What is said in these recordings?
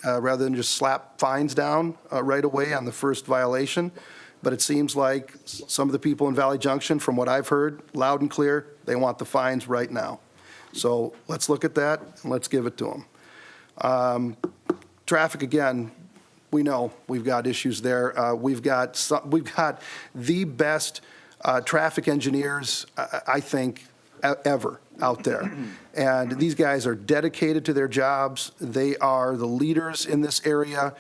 rather than just slap fines down right away on the first violation. But it seems like some of the people in Valley Junction, from what I've heard, loud and clear, they want the fines right now. So let's look at that and let's give it to them. Traffic, again, we know we've got issues there. We've got the best traffic engineers, I think, ever out there. And these guys are dedicated to their jobs. They are the leaders in this area.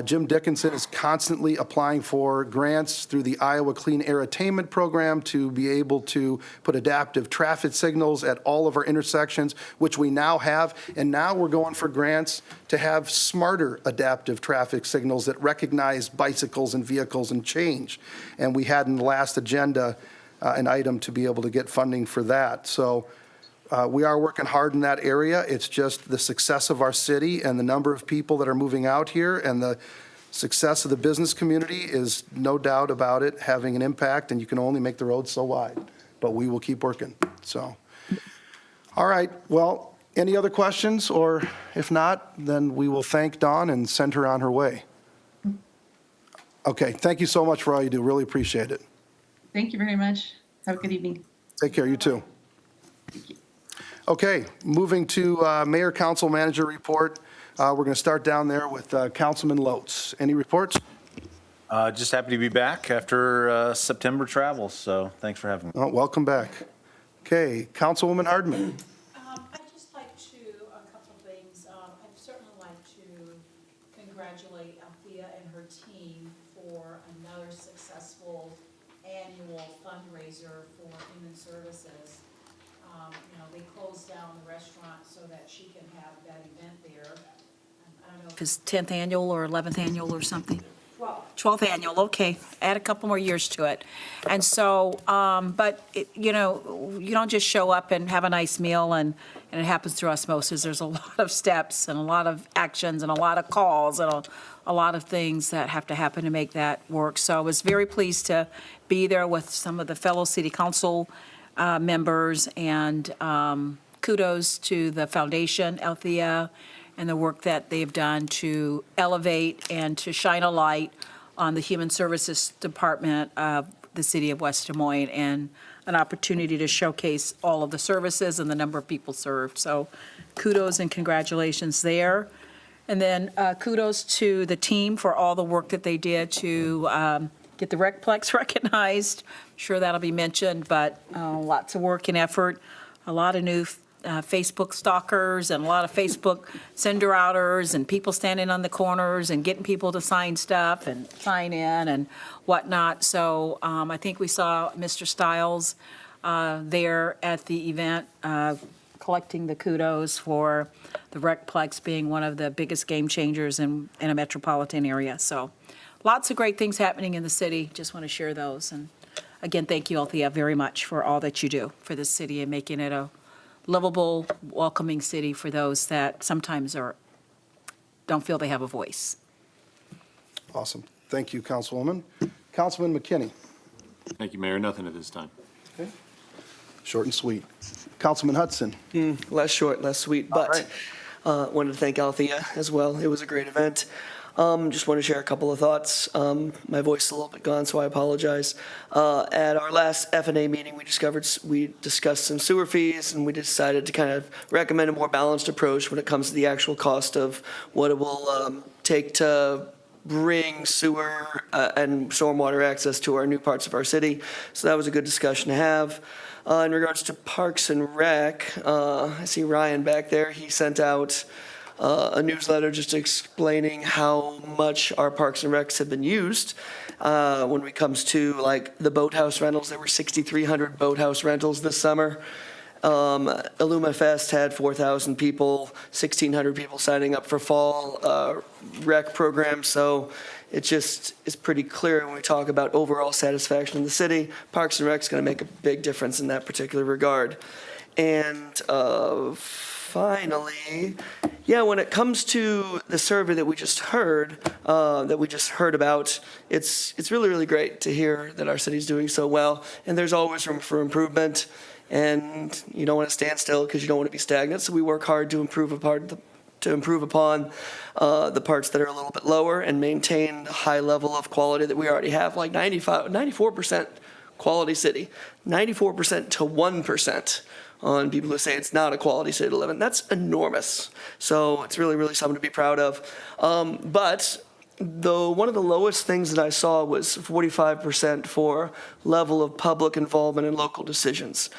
Jim Dickinson is constantly applying for grants through the Iowa Clean Air Attainment Program to be able to put adaptive traffic signals at all of our intersections, which we now have. And now we're going for grants to have smarter adaptive traffic signals that recognize bicycles and vehicles and change. And we had in the last agenda an item to be able to get funding for that. So we are working hard in that area. It's just the success of our city and the number of people that are moving out here and the success of the business community is no doubt about it having an impact, and you can only make the roads so wide. But we will keep working. So, all right. Well, any other questions? Or if not, then we will thank Dawn and send her on her way. Okay. Thank you so much for all you do. Really appreciate it. Thank you very much. Have a good evening. Take care. You too. Thank you. Okay, moving to Mayor Council Manager report. We're going to start down there with Councilman Lotz. Any reports? Just happy to be back after September travels, so thanks for having me. Oh, welcome back. Okay, Councilwoman Hardman. I'd just like to, a couple of things. I'd certainly like to congratulate Althea and her team for another successful annual fundraiser for Human Services. They closed down the restaurant so that she can have that event there. I don't know. If it's 10th annual or 11th annual or something? 12. 12th annual, okay. Add a couple more years to it. And so, but, you don't just show up and have a nice meal and it happens through osmosis. There's a lot of steps and a lot of actions and a lot of calls and a lot of things that have to happen to make that work. So I was very pleased to be there with some of the fellow city council members, and kudos to the foundation, Althea, and the work that they've done to elevate and to shine a light on the Human Services Department of the city of West Des Moines, and an opportunity to showcase all of the services and the number of people served. So kudos and congratulations there. And then kudos to the team for all the work that they did to get the Recplex recognized. I'm sure that'll be mentioned, but lots of work and effort, a lot of new Facebook stalkers and a lot of Facebook sender-outers and people standing on the corners and getting people to sign stuff and sign in and whatnot. So I think we saw Mr. Stiles there at the event collecting the kudos for the Recplex being one of the biggest game changers in a metropolitan area. So lots of great things happening in the city. Just want to share those. And again, thank you, Althea, very much for all that you do for this city and making it a livable, welcoming city for those that sometimes don't feel they have a voice. Awesome. Thank you, Councilwoman. Councilman McKinney. Thank you, Mayor. Nothing at this time. Okay. Short and sweet. Councilman Hudson. Less short, less sweet, All but wanted to thank Althea as well. It was a great event. Just want to share a couple of thoughts. My voice is a little bit gone, so I apologize. At our last F&A meeting, we discussed some sewer fees, and we decided to kind of recommend a more balanced approach when it comes to the actual cost of what it will take to bring sewer and stormwater access to our new parts of our city. So that was a good discussion to have. In regards to Parks and Rec, I see Ryan back there. He sent out a newsletter just explaining how much our Parks and Recs have been used. When it comes to like the boathouse rentals, there were 6,300 boathouse rentals this summer. Illuma Fest had 4,000 people, 1,600 people signing up for fall rec programs. So it just is pretty clear when we talk about overall satisfaction in the city, Parks and Rec is going to make a big difference in that particular regard. And finally, when it comes to the survey that we just heard about, it's really, really great to hear that our city's doing so well. And there's always room for improvement. And you don't want to stand still because you don't want to be stagnant. So we work hard to improve to improve upon the parts that are a little bit lower and maintain the high level of quality that we already have, like 94% quality city, 94% to 1% on people who say it's not a quality city to live in. That's enormous. So it's really, really something to be proud of. But one of the lowest things that I saw was 45% for level of public involvement in local decisions.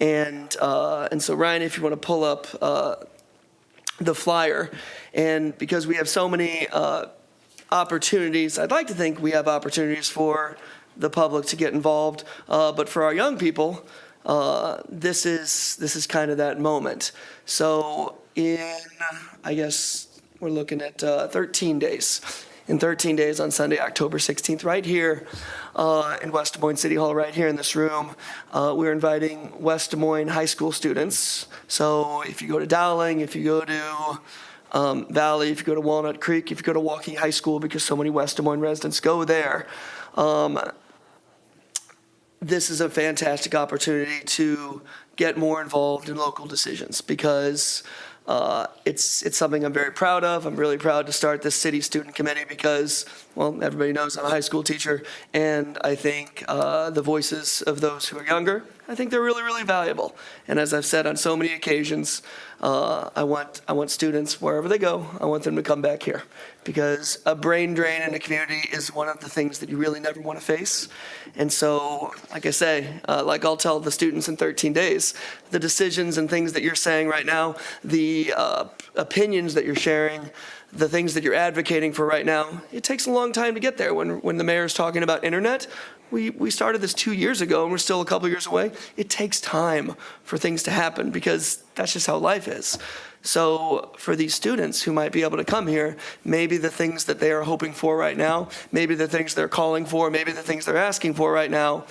And so Ryan, if you want to pull up the flyer, and because we have so many opportunities, I'd like to think we have opportunities for the public to get involved, but for our young people, this is kind of that moment. So I guess we're looking at 13 days. In 13 days on Sunday, October 16th, right here in West Des Moines City Hall, right here in this room, we're inviting West Des Moines high school students. So if you go to Dowling, if you go to Valley, if you go to Walnut Creek, if you go to Waukee High School, because so many West Des Moines residents go there, this is a fantastic opportunity to get more involved in local decisions, because it's something I'm very proud of. I'm really proud to start this city student committee because, well, everybody knows I'm a high school teacher, and I think the voices of those who are younger, I think they're really, really valuable. And as I've said on so many occasions, I want students, wherever they go, I want them to come back here, because a brain drain in a community is one of the things that you really never want to face. And so, like I say, like I'll tell the students in 13 days, the decisions and things that you're saying right now, the opinions that you're sharing, the things that you're advocating for right now, it takes a long time to get there. When the mayor's talking about internet, we started this 2 years ago and we're still a couple years away. It takes time for things to happen because that's just how life is. So for these students who might be able to come here, maybe the things that they are hoping for right now, maybe the things they're calling for, maybe the things they're asking for right now,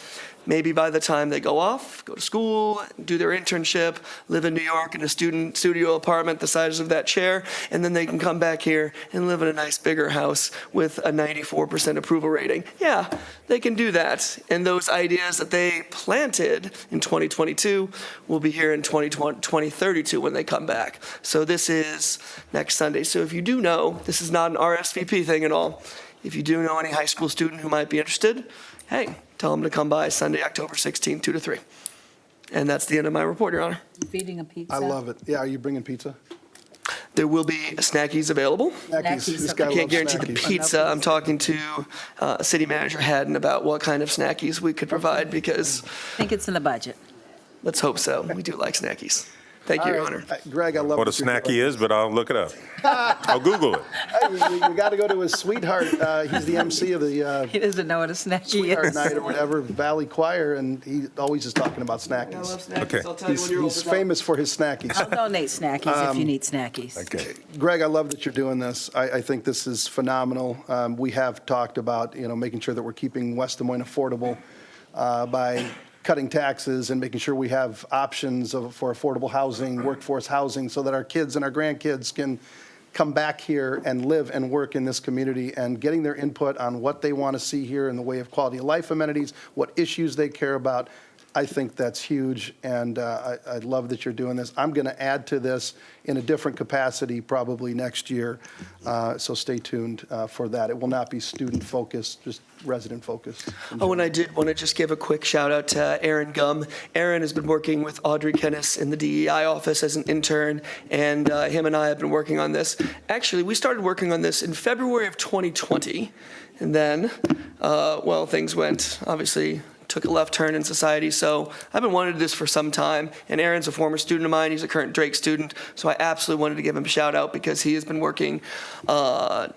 maybe by the time they go off, go to school, do their internship, live in New York in a student studio apartment the size of that chair, and then they can come back here and live in a nice bigger house with a 94% approval rating. Yeah, they can do that. And those ideas that they planted in 2022 will be here in 2032 when they come back. So this is next Sunday. So if you do know, this is not an RSVP thing at all. If you do know any high school student who might be interested, hey, tell them to come by Sunday, October 16th, 2 to 3. And that's the end of my report, Your Honor. Feeding a pizza. I love it. Yeah, are you bringing pizza? There will be snackies available. Snackies. This guy I can't loves guarantee the snackies. pizza. I'm talking to City Manager Haddon about what kind of snackies we could provide, because I think it's in the budget. let's hope so. We do like snackies. Thank you, Your All Honor. right. Greg, I love What a what you're snacky doing. is, but I'll look it up. I'll Google it. Hey, you got to go to his sweetheart. He's the MC of the He doesn't know what a snacky Sweetheart is. Night or whatever, Valley Choir, and he always is talking about I love snackies. snackies. Okay. I'll tell you when you're He's over. famous for his snackies. I'll donate snackies if you need snackies. Okay. Greg, I love that you're doing this. I think this is phenomenal. We have talked about, making sure that we're keeping West Des Moines affordable by cutting taxes and making sure we have options for affordable housing, workforce housing, so that our kids and our grandkids can come back here and live and work in this community, and getting their input on what they want to see here in the way of quality of life amenities, what issues they care about. I think that's huge, and I love that you're doing this. I'm going to add to this in a different capacity probably next year, so stay tuned for that. It will not be student-focused, just resident-focused. Oh, and I did want to just give a quick shout out to Aaron Gum. Aaron has been working with Audrey Kennis in the DEI office as an intern, and him and I have been working on this. Actually, we started working on this in February of 2020, and then, things went, obviously, took a left turn in society. So I've been wanting to do this for some time, and Aaron's a former student of mine. He's a current Drake student, so I absolutely wanted to give him a shout out because he has been working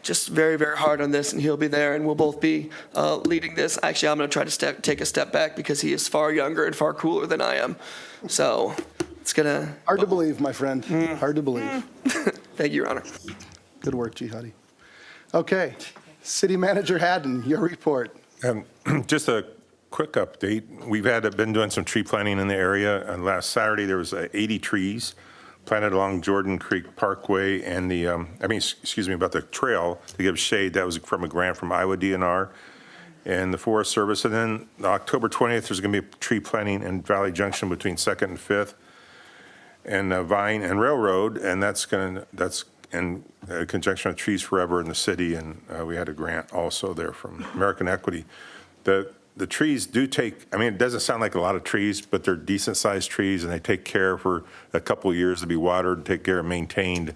just very, very hard on this, and he'll be there, and we'll both be leading this. Actually, I'm going to try to take a step back because he is far younger and far cooler than I am. So it's going to... Hard to believe, my friend. Hard to believe. Thank you, Your Honor. Good work, Jihadi. Okay, City Manager Haddon, your report. Just a quick update. We've been doing some tree planting in the area. Last Saturday, there was 80 trees planted along Jordan Creek Parkway and about the trail to give shade. That was from a grant from Iowa DNR and the Forest Service. And then October 20th, there's going to be a tree planting in Valley Junction between 2nd and 5th and Vine and Railroad, and that's in conjunction with Trees Forever in the city, and we had a grant also there from American Equity. The trees do take, I mean, it doesn't sound like a lot of trees, but they're decent-sized trees, and they take care for a couple of years to be watered, take care and maintained,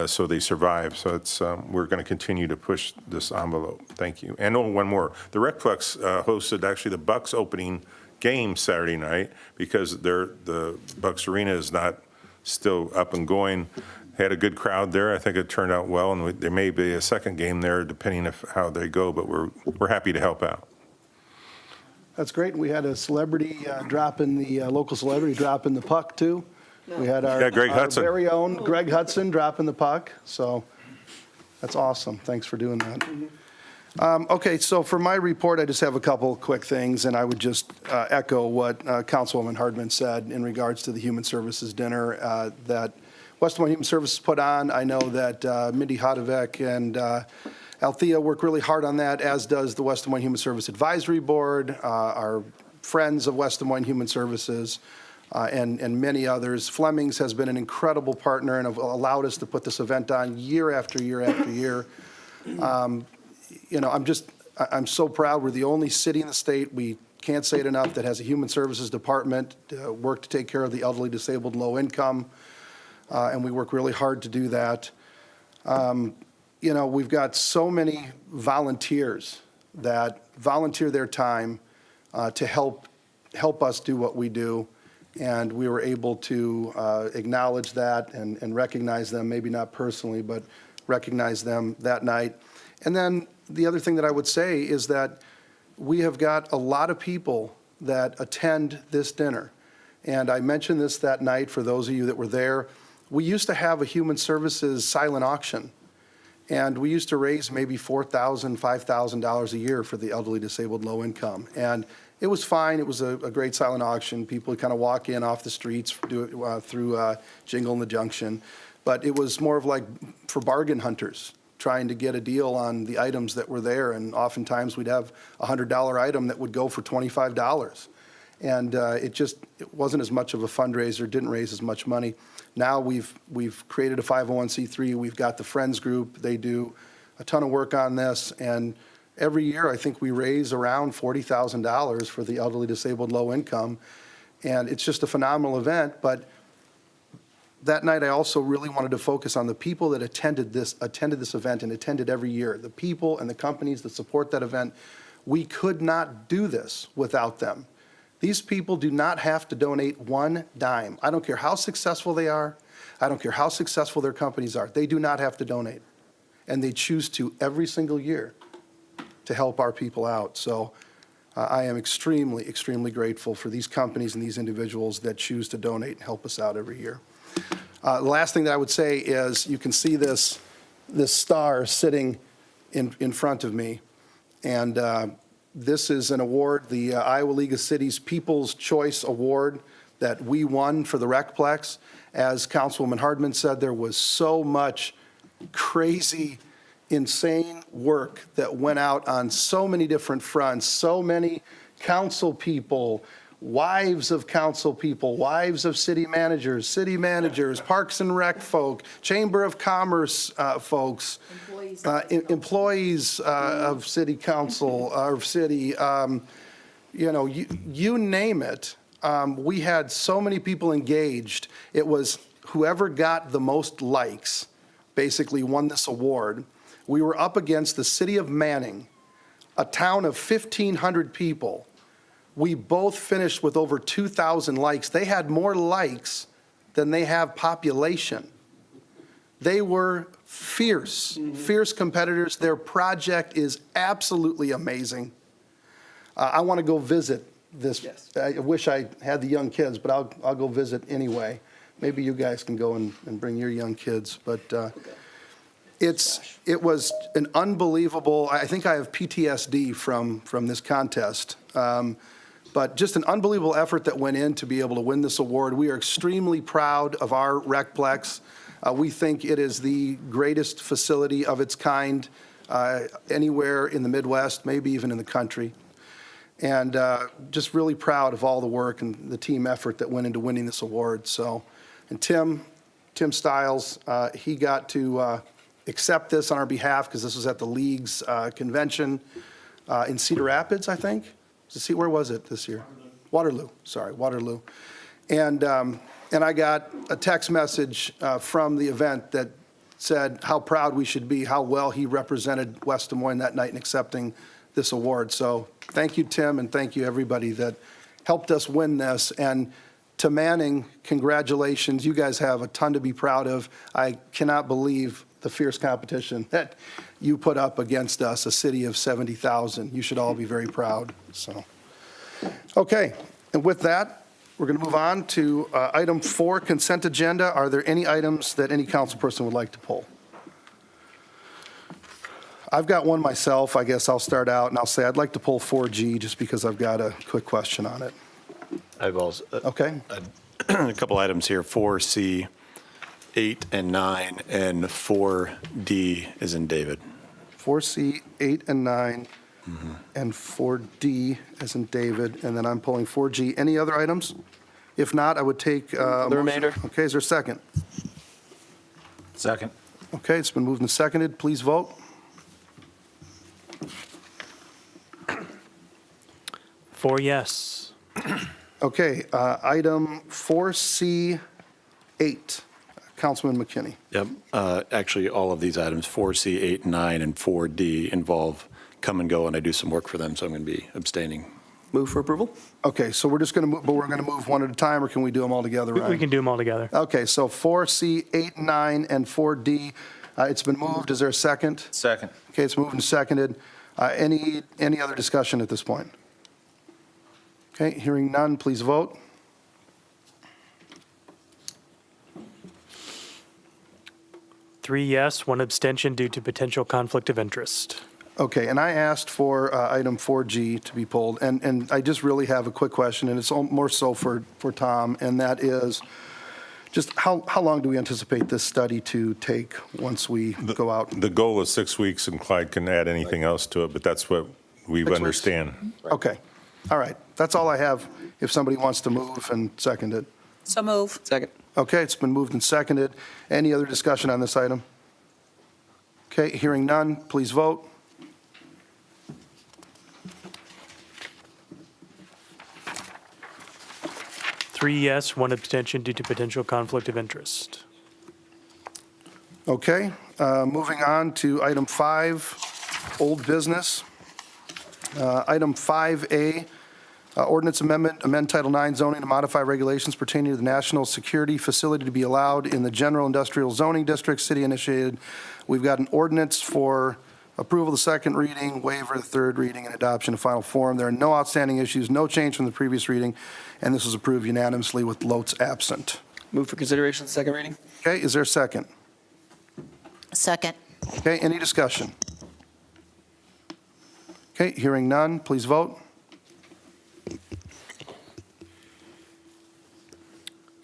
so they survive. So it's, we're going to continue to push this envelope. Thank you. And one more. The Recplex hosted actually the Bucks opening game Saturday night because the Bucks Arena is not still up and going. Had a good crowd there. I think it turned out well, and there may be a second game there depending on how they go, but we're happy to help out. That's great. We had a celebrity drop in the, local celebrity drop in the puck, too. We had our Yeah, Greg our Hudson. very own Greg Hudson dropping the puck, so that's awesome. Thanks for doing that. Okay, so for my report, I just have a couple quick things, and I would just echo what Councilwoman Hardman said in regards to the Human Services Dinner that West Des Moines Human Services put on. I know that Mindy Hodevec and Althea work really hard on that, as does the West Des Moines Human Service Advisory Board, our friends of West Des Moines Human Services, and many others. Fleming's has been an incredible partner and have allowed us to put this event on year after year after year. You know, I'm so proud. We're the only city in the state, we can't say it enough, that has a human services department, work to take care of the elderly, disabled, low income, and we work really hard to do that. You know, we've got so many volunteers that volunteer their time to help us do what we do, and we were able to acknowledge that and recognize them, maybe not personally, but recognize them that night. And then the other thing that I would say is that we have got a lot of people that attend this dinner. And I mentioned this that night for those of you that were there. We used to have a human services silent auction, and we used to raise maybe $4,000, $5,000 a year for the elderly, disabled, low income. And it was fine. It was a great silent auction. People would kind of walk in off the streets, do it through Jingle in the Junction. But it was more of like for bargain hunters, trying to get a deal on the items that were there. And oftentimes we'd have a $100 item that would go for $25. And it wasn't as much of a fundraiser, didn't raise as much money. Now we've created a 501c3. We've got the Friends Group. They do a ton of work on this. And every year, I think we raise around $40,000 for the elderly, disabled, low income. And it's just a phenomenal event. But that night, I also really wanted to focus on the people that attended this event and attended every year, the people and the companies that support that event. We could not do this without them. These people do not have to donate one dime. I don't care how successful they are. I don't care how successful their companies are. They do not have to donate. And they choose to every single year to help our people out. So I am extremely, extremely grateful for these companies and these individuals that choose to donate and help us out every year. The last thing that I would say is you can see this star sitting in front of me. And this is an award, the Iowa League of Cities People's Choice Award that we won for the Recplex. As Councilwoman Hardman said, there was so much crazy, insane work that went out on so many different fronts, so many council people, wives of council people, wives of city managers, Parks and Rec folk, Chamber of Commerce folks, employees of city council, or city, you know, you name it. We had so many people engaged. It was whoever got the most likes basically won this award. We were up against the city of Manning, a town of 1,500 people. We both finished with over 2,000 likes. They had more likes than they have population. They were fierce competitors. Their project is absolutely amazing. I want to go visit this. Yes. I wish I had the young kids, but I'll go visit anyway. Maybe you guys can go and bring your young kids. But it was an unbelievable, I think I have PTSD from this contest. But just an unbelievable effort that went in to be able to win this award. We are extremely proud of our Recplex. We think it is the greatest facility of its kind anywhere in the Midwest, maybe even in the country. And just really proud of all the work and the team effort that went into winning this award. So, and Tim, Tim Stiles. He got to accept this on our behalf because this was at the league's convention in Cedar Rapids, I think. Where was it this year? Waterloo, sorry, Waterloo. And I got a text message from the event that said how proud we should be, how well he represented West Des Moines that night in accepting this award. So thank you, Tim, and thank you, everybody that helped us win this. And to Manning, congratulations. You guys have a ton to be proud of. I cannot believe the fierce competition that you put up against us, a city of 70,000. You should all be very proud, so. Okay, and with that, we're going to move on to item 4, consent agenda. Are there any items that any council person would like to pull? I've got one myself. I guess I'll start out and I'll say I'd like to pull 4G just because I've got a quick question on it. I've also, Okay? a couple items here, 4C, 8 and 9, and 4D is in David. 4C, 8 and 9, and 4D as in David, and then I'm pulling 4G. Any other items? If not, I would take. The remainder. Okay, is there a second? Second. Okay, it's been moved and seconded. Please vote. 4 yes. Okay, item 4C8, Councilman McKinney. Yep. Actually, all of these items, 4C, 8, 9, and 4D involve come and go, and I do some work for them, so I'm going to be abstaining. Move for approval? Okay, so we're just going to move, but we're going to move one at a time, or can we do them all together, We Ryan? can do them all together. Okay, so 4C, 8, 9, and 4D. It's been moved. Is there a second? Second. Okay, it's moved and seconded. Any other discussion at this point? Okay, hearing none, please vote. Three yes, one abstention due to potential conflict of interest. Okay, and I asked for item 4G to be pulled, and I just really have a quick question, and it's more so for Tom, and that is, just how long do we anticipate this study to take once we go out? The goal is 6 weeks, and Clyde can add anything else to it, but that's what we 6 weeks? understand. Okay, all right, that's all I have, if somebody wants to move and second it. So move. Second. Okay, it's been moved and seconded. Any other discussion on this item? Okay, hearing none, please vote. Three yes, one abstention due to potential conflict of interest. Okay, moving on to item 5, old business. Item 5A, ordinance amendment, amend Title IX zoning to modify regulations pertaining to the national security facility to be allowed in the general industrial zoning district, city initiated. We've got an ordinance for approval of the second reading, waiver of the third reading, and adoption of final form. There are no outstanding issues, no change from the previous reading, and this was approved unanimously with Lotes absent. Move for consideration, second reading? Okay, is there a second? Second. Okay, any discussion? Okay, hearing none, please vote.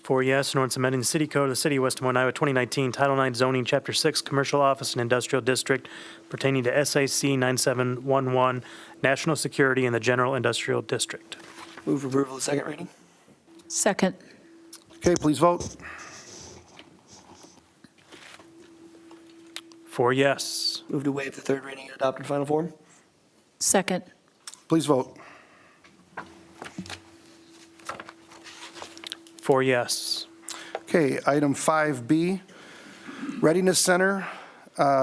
4 yes, an ordinance amending the city code of the city of West Des Moines, Iowa, 2019, Title IX zoning, Chapter 6, Commercial Office and Industrial District pertaining to SAC 9711, National Security in the General Industrial District. Move for approval of second reading? Second. Okay, please vote. 4 yes. Move to waive the third reading and adopt in final form? Second. Please vote. 4 yes. Okay, item 5B, Readiness Center,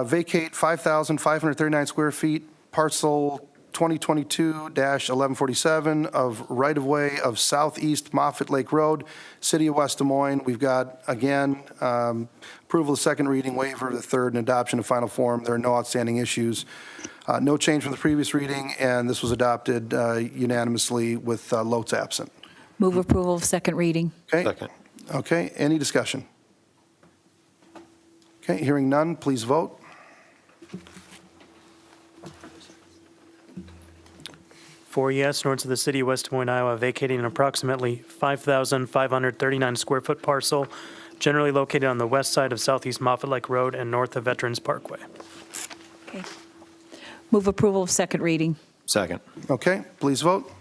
vacate 5,539 square feet, parcel 2022-1147 of right-of-way of southeast Moffett Lake Road, City of West Des Moines. We've got, again, approval of second reading, waiver of the third, and adoption of final form. There are no outstanding issues. No change from the previous reading, and this was adopted unanimously with Lotes absent. Move approval of second reading. Okay? Second. Okay, any discussion? Okay, hearing none, please vote. 4 yes, an ordinance of the city of West Des Moines, Iowa, vacating an approximately 5,539 square foot parcel generally located on the west side of Southeast Moffett Lake Road and north of Veterans Parkway. Okay. Move approval of second reading. Second. Okay, please vote.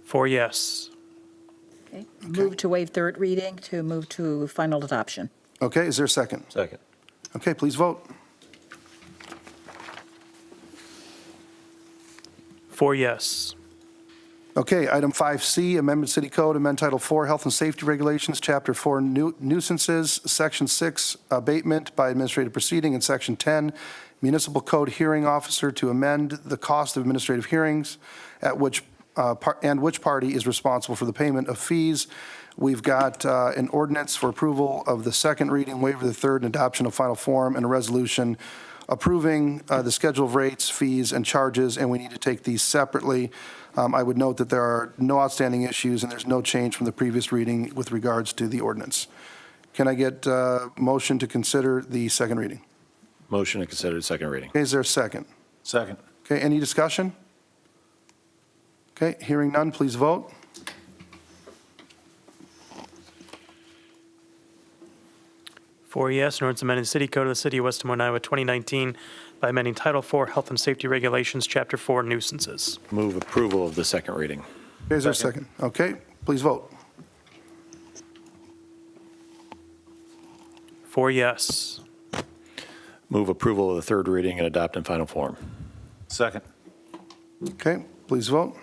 4 yes. Okay. Move to waive third reading to move to final adoption. Okay, is there a second? Second. Okay, please vote. 4 yes. Okay, item 5C, Amendment City Code, amend Title 4, Health and Safety Regulations, Chapter 4, Nuisances, Section 6, Abatement by Administrative Proceeding, and Section 10, Municipal Code Hearing Officer to amend the cost of administrative hearings at which, which party is responsible for the payment of fees. We've got an ordinance for approval of the second reading, waiver of the third, and adoption of final form, and a resolution approving the schedule of rates, fees, and charges, and we need to take these separately. I would note that there are no outstanding issues, and there's no change from the previous reading with regards to the ordinance. Can I get a motion to consider the second reading? Motion to consider the second reading. Okay, is there a second? Second. Okay, any discussion? Okay, hearing none, please vote. Four yes, an ordinance amending the city code of the city of West Des Moines, Iowa, 2019 by amending Title 4 Health and Safety Regulations, Chapter 4 Nuisances. Move approval of the second reading. Okay, is there a second? Okay, please vote. 4 yes. Move approval of the third reading and adopt in final form. Second. Okay, please vote.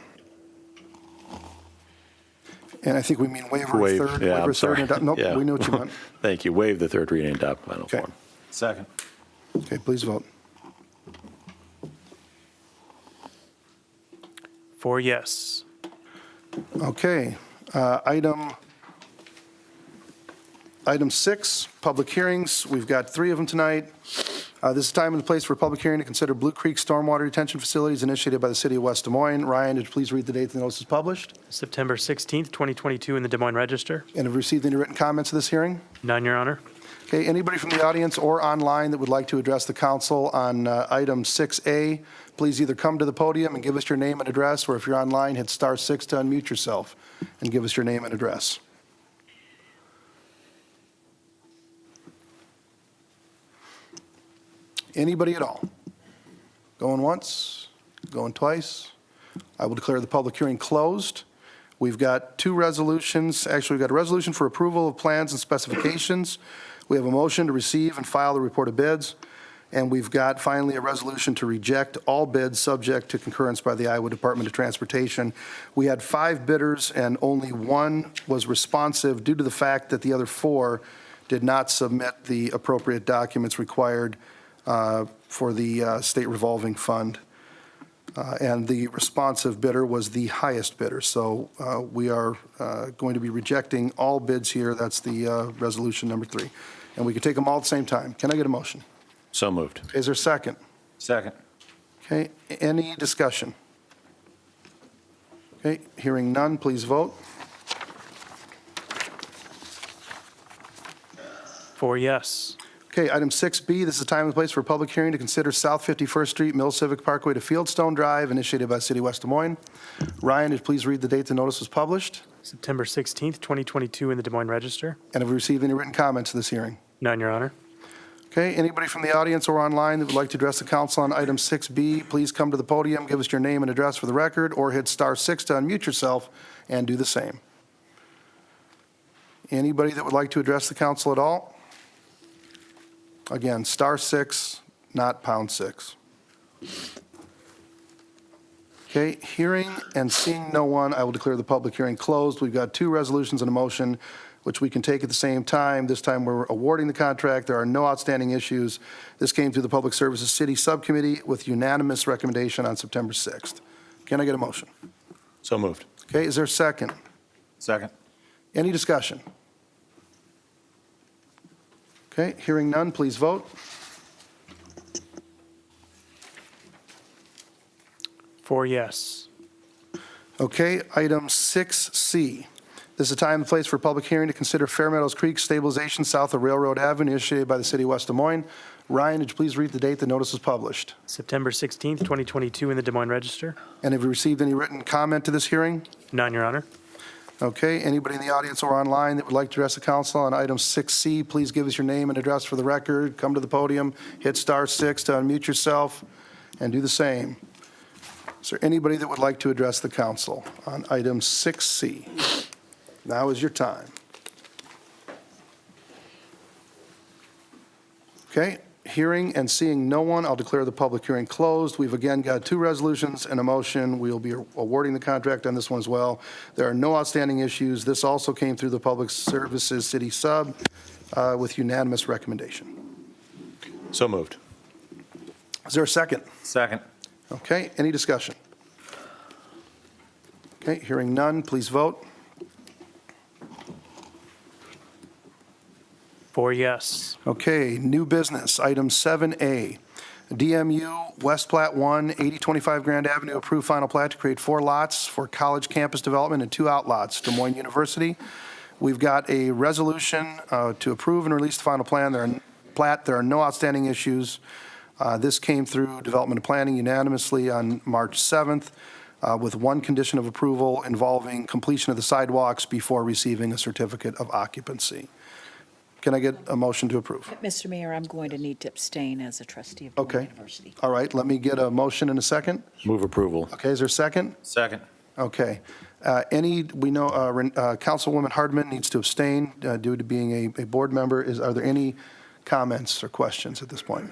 And I think we mean waiver of Waive, third. yeah, waiver I'm of third and sorry. Nope, Yeah. we knew what you meant. Thank you. Waive the third reading and adopt in final Okay. form. Second. Okay, please vote. 4 yes. Okay, item 6, public hearings. We've got 3 of them tonight. This is time and place for a public hearing to consider Blue Creek Stormwater Detention Facilities initiated by the city of West Des Moines. Ryan, would you please read the date the notice is published? September 16th, 2022 in the Des Moines Register. And have received any written comments to this hearing? None, Your Honor. Okay, anybody from the audience or online that would like to address the council on item 6A, please either come to the podium and give us your name and address, or if you're online, hit star 6 to unmute yourself and give us your name and address. Anybody at all? Going once, going twice? I will declare the public hearing closed. We've got 2 resolutions. Actually, we've got a resolution for approval of plans and specifications. We have a motion to receive and file the report of bids. And we've got finally a resolution to reject all bids subject to concurrence by the Iowa Department of Transportation. We had 5 bidders and only 1 was responsive due to the fact that the other 4 did not submit the appropriate documents required for the state revolving fund. And the responsive bidder was the highest bidder. So we are going to be rejecting all bids here. That's the resolution number 3. And we can take them all at the same time. Can I get a motion? So moved. Is there a second? Second. Okay, any discussion? Okay, hearing none, please vote. 4 yes. Okay, item 6B, this is a time and place for a public hearing to consider South 51st Street, Mill Civic Parkway to Fieldstone Drive, initiated by City of West Des Moines. Ryan, would you please read the date the notice was published? September 16th, 2022 in the Des Moines Register. And have we received any written comments to this hearing? None, Your Honor. Okay, anybody from the audience or online that would like to address the council on item 6B, please come to the podium, give us your name and address for the record, or hit star 6 to unmute yourself and do the same. Anybody that would like to address the council at all? Again, star 6, not pound 6. Okay, hearing and seeing no one, I will declare the public hearing closed. We've got 2 resolutions and a motion, which we can take at the same time. This time, we're awarding the contract. There are no outstanding issues. This came through the Public Services City Subcommittee with unanimous recommendation on September 6th. Can I get a motion? So moved. Okay, is there a second? Second. Any discussion? Okay, hearing none, please vote. 4 yes. Okay, item 6C. This is a time and place for a public hearing to consider Fair Meadows Creek stabilization south of Railroad Avenue, initiated by the City of West Des Moines. Ryan, would you please read the date the notice was published? September 16th, 2022 in the Des Moines Register. And have you received any written comment to this hearing? None, Your Honor. Okay, anybody in the audience or online that would like to address the council on item 6C, please give us your name and address for the record. Come to the podium, hit star 6 to unmute yourself, and do the same. Is there anybody that would like to address the council on item 6C? Now is your time. Okay, hearing and seeing no one, I'll declare the public hearing closed. We've again got two resolutions and a motion. We'll be awarding the contract on this one as well. There are no outstanding issues. This also came through the Public Services City Sub with unanimous recommendation. So moved. Is there a second? Second. Okay, any discussion? Okay, hearing none, please vote. 4 yes. Okay, new business, item 7A. DMU West Plat 1, 8025 Grand Avenue, approved final plat to create 4 lots for college campus development and 2 outlots, Des Moines University. We've got a resolution to approve and release the final plan. There are no outstanding issues. This came through Development and Planning unanimously on March 7th, with one condition of approval involving completion of the sidewalks before receiving a certificate of occupancy. Can I get a motion to approve? Mr. Mayor, I'm going to need to abstain as a trustee of Des Moines Okay. University. All right, let me get a motion and a second. Move approval. Okay, is there a second? Second. Okay. We know Councilwoman Hardman needs to abstain due to being a board member. Are there any comments or questions at this point?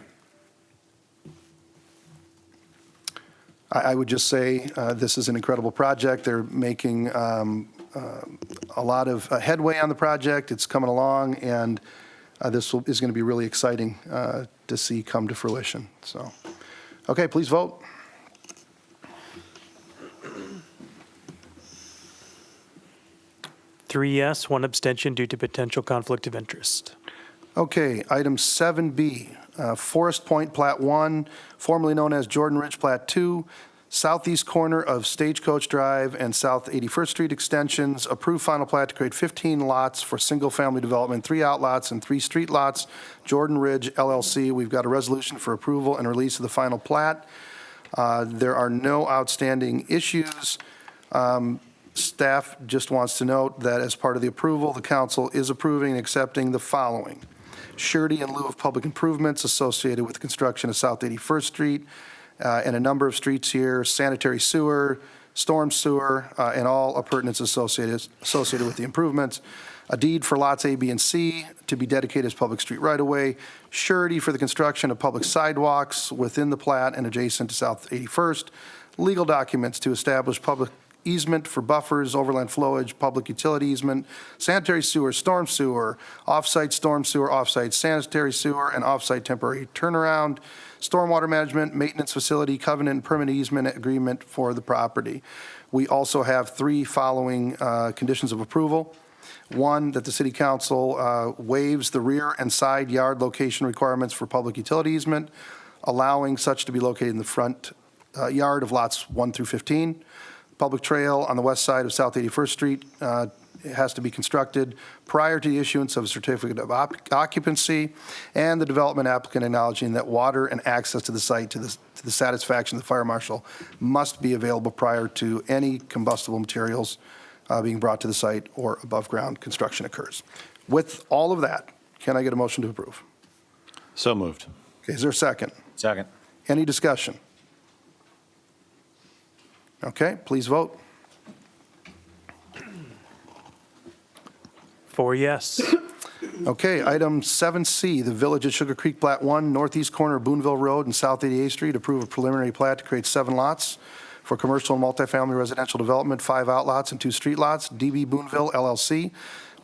I would just say this is an incredible project. They're making a lot of headway on the project. It's coming along, and this is going to be really exciting to see come to fruition. So, okay, please vote. Three yes, one abstention due to potential conflict of interest. Okay, item 7B, Forest Point Plat 1, formerly known as Jordan Ridge Plat 2, southeast corner of Stagecoach Drive and South 81st Street extensions, approved final plat to create 15 lots for single-family development, 3 outlots and 3 street lots, Jordan Ridge LLC. We've got a resolution for approval and release of the final plat. There are no outstanding issues. Staff just wants to note that as part of the approval, the council is approving and accepting the following: surety in lieu of public improvements associated with the construction of South 81st Street and a number of streets here, sanitary sewer, storm sewer, and all appurtenances associated with the improvements. A deed for lots A, B, and C to be dedicated as public street right-of-way. Surety for the construction of public sidewalks within the plat and adjacent to South 81st. Legal documents to establish public easement for buffers, overland flowage, public utility easement, sanitary sewer, storm sewer, off-site storm sewer, off-site sanitary sewer, and off-site temporary turnaround, stormwater management, maintenance facility, covenant and permanent easement agreement for the property. We also have 3 following conditions of approval. 1, that the city council waives the rear and side yard location requirements for public utility easement, allowing such to be located in the front yard of lots 1 through 15. Public trail on the west side of South 81st Street has to be constructed prior to the issuance of a certificate of occupancy, and the development applicant acknowledging that water and access to the site to the satisfaction of the fire marshal must be available prior to any combustible materials being brought to the site or above-ground construction occurs. With all of that, can I get a motion to approve? So moved. Okay, is there a second? Second. Any discussion? Okay, please vote. 4 yes. Okay, item 7C, the Village at Sugar Creek Plat 1, northeast corner of Boonville Road and South 88th Street, approve a preliminary plat to create 7 lots for commercial and multifamily residential development, 5 outlots and 2 street lots, DB Boonville LLC.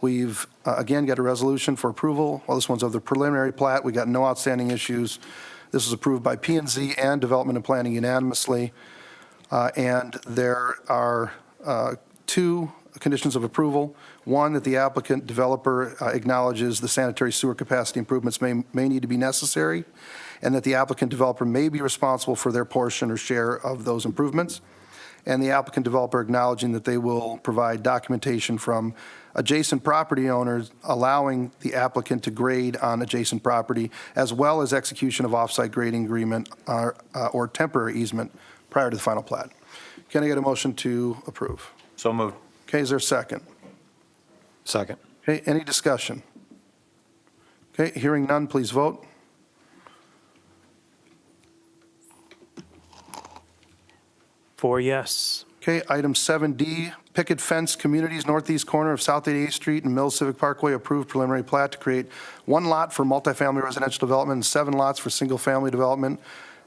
We've, again, got a resolution for approval. Well, this one's of the preliminary plat. We got no outstanding issues. This was approved by P&Z and Development and Planning unanimously. And there are 2 conditions of approval. 1, that the applicant developer acknowledges the sanitary sewer capacity improvements may need to be necessary, and that the applicant developer may be responsible for their portion or share of those improvements. And the applicant developer acknowledging that they will provide documentation from adjacent property owners allowing the applicant to grade on adjacent property, as well as execution of off-site grading agreement or temporary easement prior to the final plat. Can I get a motion to approve? So moved. Okay, is there a second? Second. Okay, any discussion? Okay, hearing none, please vote. 4 yes. Okay, item 7D, Picket Fence Communities, northeast corner of South 88th Street and Mills Civic Parkway, approved preliminary plat to create 1 lot for multifamily residential development and 7 lots for single-family development,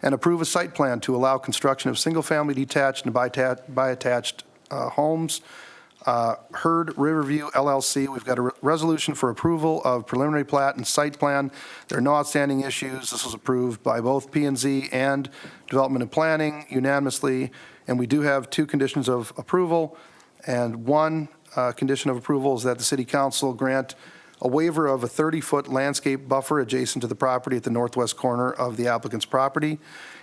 and approve a site plan to allow construction of single-family detached and bi-attached homes. Hurd Riverview LLC, we've got a resolution for approval of preliminary plat and site plan. There are no outstanding issues. This was approved by both P&Z and Development and Planning unanimously, and we do have 2 conditions of approval, and 1 condition of approval is that the city council grant a waiver of a 30-foot landscape buffer adjacent to the property at the northwest corner of the applicant's property,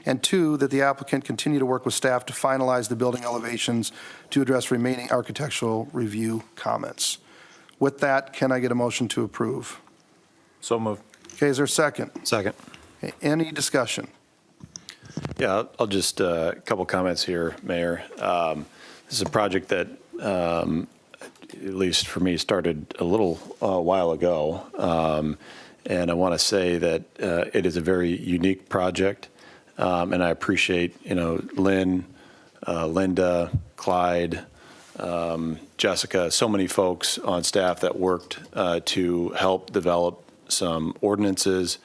and 2, that the applicant continue to work with staff to finalize the building elevations to address remaining architectural review comments. With that, can I get a motion to approve? So moved. Okay, is there a second? Second. Okay, any discussion? Yeah, I'll just, a couple comments here, Mayor. This is a project that, at least for me, started a little while ago. And I want to say that it is a very unique project. And I appreciate, Lynn, Linda, Clyde, Jessica, so many folks on staff that worked to help develop some ordinances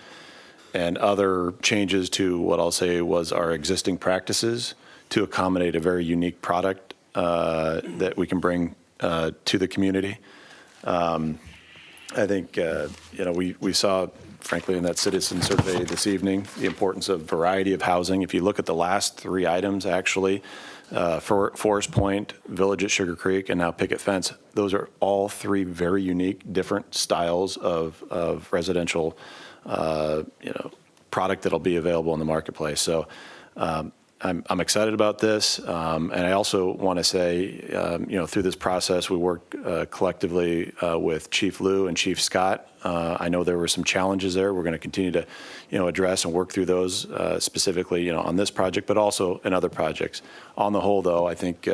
and other changes to what I'll say was our existing practices to accommodate a very unique product that we can bring to the community. I think, we saw, frankly, in that citizen survey this evening, the importance of variety of housing. If you look at the last 3 items, actually, for Forest Point, Village at Sugar Creek, and now Picket Fence, those are all 3 very unique, different styles of residential, product that'll be available in the marketplace. So I'm excited about this, and I also want to say, through this process, we worked collectively with Chief Liu and Chief Scott. I know there were some challenges there. We're going to continue to, address and work through those specifically, on this project, but also in other projects. On the whole, though, I think,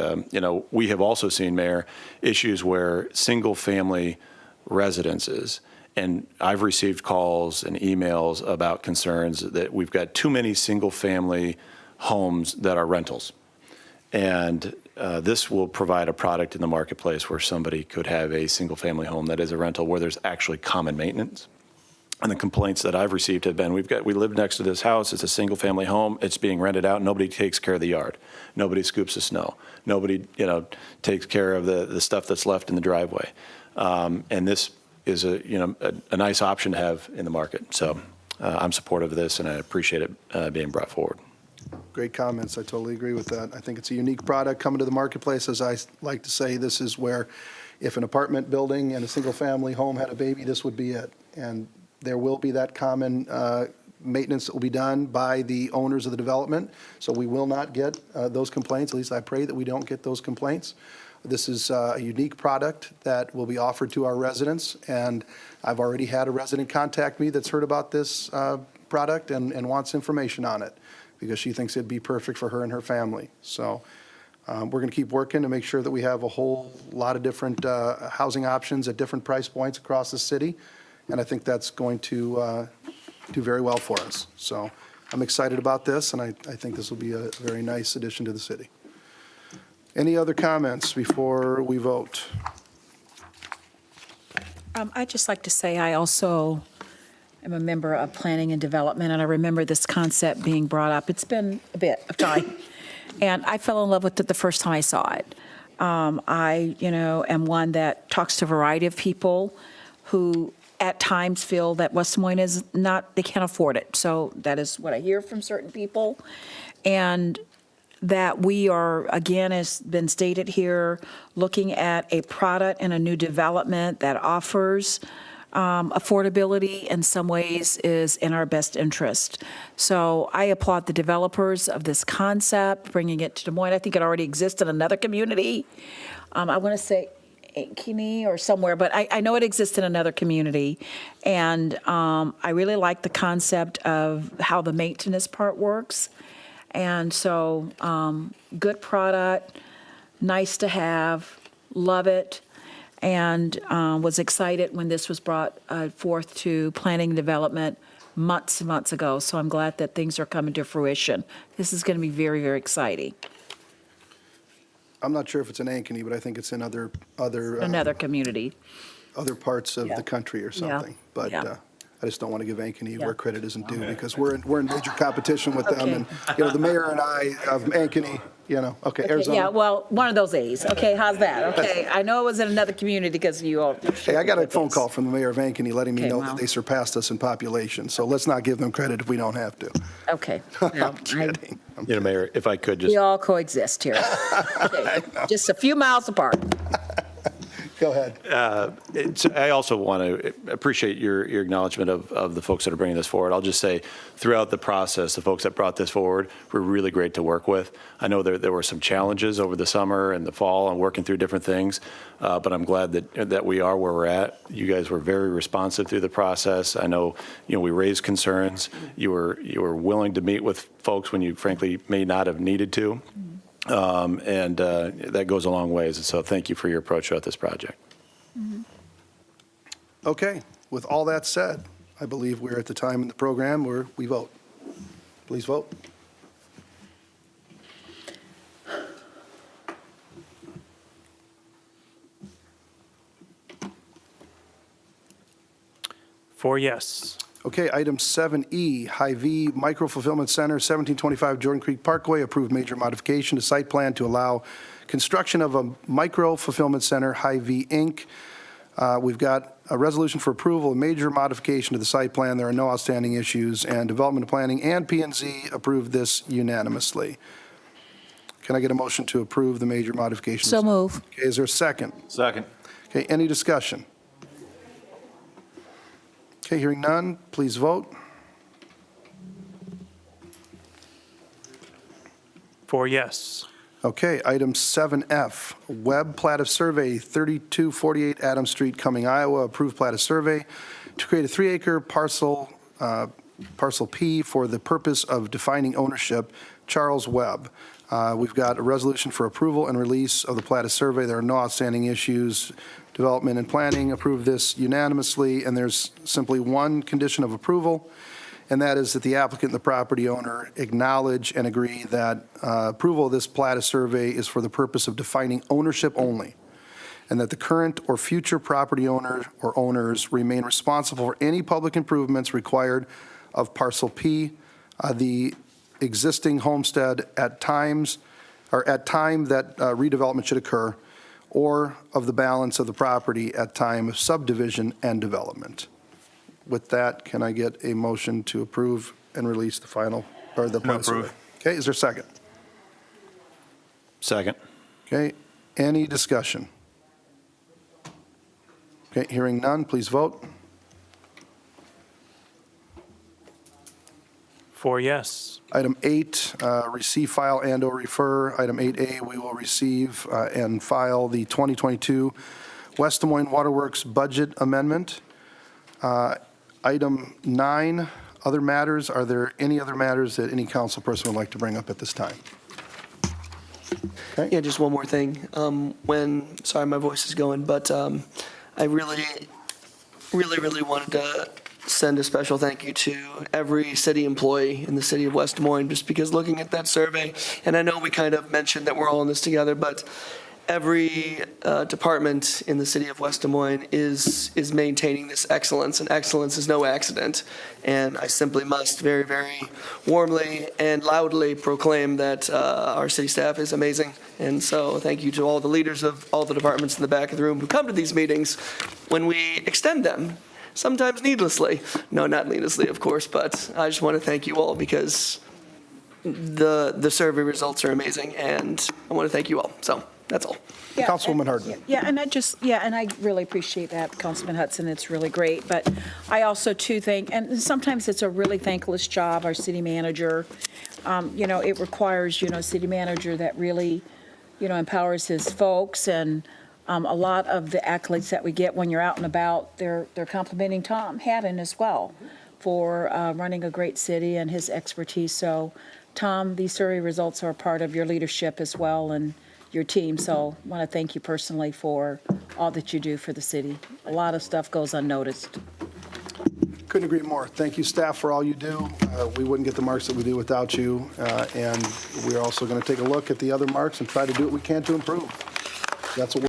we have also seen, Mayor, issues where single-family residences. And I've received calls and emails about concerns that we've got too many single-family homes that are rentals. And this will provide a product in the marketplace where somebody could have a single-family home that is a rental where there's actually common maintenance. And the complaints that I've received have been, we live next to this house, it's a single-family home, it's being rented out, nobody takes care of the yard. Nobody scoops the snow. Nobody, takes care of the stuff that's left in the driveway. And this is a nice option to have in the market. So I'm supportive of this, and I appreciate it being brought forward. Great comments. I totally agree with that. I think it's a unique product coming to the marketplace. As I like to say, this is where if an apartment building and a single-family home had a baby, this would be it. And there will be that common maintenance that will be done by the owners of the development. So we will not get those complaints. At least I pray that we don't get those complaints. This is a unique product that will be offered to our residents, and I've already had a resident contact me that's heard about this product and wants information on it because she thinks it'd be perfect for her and her family. So we're going to keep working to make sure that we have a whole lot of different housing options at different price points across the city, and I think that's going to do very well for us. So I'm excited about this, and I think this will be a very nice addition to the city. Any other comments before we vote? I'd just like to say I also am a member of Planning and Development, and I remember this concept being brought up. It's been a bit of time, and I fell in love with it the first time I saw it. I, am one that talks to a variety of people who at times feel that West Des Moines is not, they can't afford it. So that is what I hear from certain people. And that we are, again, as been stated here, looking at a product and a new development that offers affordability in some ways is in our best interest. So I applaud the developers of this concept, bringing it to Des Moines. I think it already exists in another community. I want to say Ankeny or somewhere, but I know it exists in another community. And I really like the concept of how the maintenance part works. And so, good product, nice to have, love it, and was excited when this was brought forth to planning and development months and months ago. So I'm glad that things are coming to fruition. This is going to be very, very exciting. I'm not sure if it's in Ankeny, but I think it's in other Another community. other parts of Yeah. the country or something. But Yeah. I just don't want to give Ankeny Yeah. where credit isn't due, because we're in major competition with them. Okay. And, the mayor and I of Ankeny, okay, Okay, Arizona. yeah, well, one of those A's. Okay, how's that? Okay, I know it was in another community because you all. Hey, I got a phone call from the mayor of Ankeny letting me Okay, know wow. that they surpassed us in population. So let's not give them credit if we don't have to. Okay. well, I'm kidding. Mayor, if I could just. We all coexist here. Okay, just a few miles apart. Go ahead. I also want to appreciate your acknowledgement of the folks that are bringing this forward. I'll just say, throughout the process, the folks that brought this forward were really great to work with. I know there were some challenges over the summer and the fall and working through different things, but I'm glad that we are where we're at. You guys were very responsive through the process. I know, we raised concerns. You were willing to meet with folks when you frankly may not have needed to. And that goes a long ways. And so thank you for your approach throughout this project. Okay, with all that said, I believe we're at the time in the program where we vote. Please vote. Four yes. Okay, item 7E, Hy-Vee Micro Fulfillment Center, 1725 Jordan Creek Parkway, approved major modification to site plan to allow construction of a micro fulfillment center, Hy-Vee Inc. We've got a resolution for approval, a major modification to the site plan. There are no outstanding issues, and Development and Planning and P&Z approved this unanimously. Can I get a motion to approve the major modifications? So move. Okay, is there a second? Second. Okay, any discussion? Okay, hearing none, please vote. Four yes. Okay, item 7F, Web Plat of Survey, 3248 Adams Street, Cumming, Iowa, approved plat of survey to create a 3-acre parcel, parcel P for the purpose of defining ownership, Charles Webb. We've got a resolution for approval and release of the plat of survey. There are no outstanding issues. Development and Planning approved this unanimously, and there's simply one condition of approval, and that is that the applicant and the property owner acknowledge and agree that approval of this plat of survey is for the purpose of defining ownership only, and that the current or future property owner or owners remain responsible for any public improvements required of parcel P, the existing homestead at time that redevelopment should occur, or of the balance of the property at time of subdivision and development. With that, can I get a motion to approve and release the final, or the plat of survey? approve. Okay, is there a second? Second. Okay, any discussion? Okay, hearing none, please vote. Four yes. Item 8, receive, file, and/or refer. Item 8A, we will receive and file the 2022 West Des Moines Waterworks Budget Amendment. Item 9, other matters. Are there any other matters that any council person would like to bring up at this time? Yeah, just one more thing. Sorry, my voice is going, but I really wanted to send a special thank you to every city employee in the city of West Des Moines, just because looking at that survey, and I know we kind of mentioned that we're all in this together, but every department in the city of West Des Moines is maintaining this excellence, and excellence is no accident. And I simply must very, very warmly and loudly proclaim that our city staff is amazing. And so thank you to all the leaders of all the departments in the back of the room who come to these meetings when we extend them, sometimes needlessly. No, not needlessly, of course, but I just want to thank you all because the survey results are amazing, and I want to thank you all. So that's all. Yeah, Councilwoman and- Hardman. Yeah, and I really appreciate that, Councilman Hudson, it's really great. But I also too think, and sometimes it's a really thankless job, our city manager. It requires, a city manager that really, empowers his folks, and a lot of the accolades that we get when you're out and about, they're complimenting Tom Haddon as well for running a great city and his expertise. So, Tom, these survey results are a part of your leadership as well, and your team, so I want to thank you personally for all that you do for the city. A lot of stuff goes unnoticed. Couldn't agree more. Thank you, staff, for all you do. We wouldn't get the marks that we do without you. And we're also going to take a look at the other marks and try to do what we can to improve. That's what we're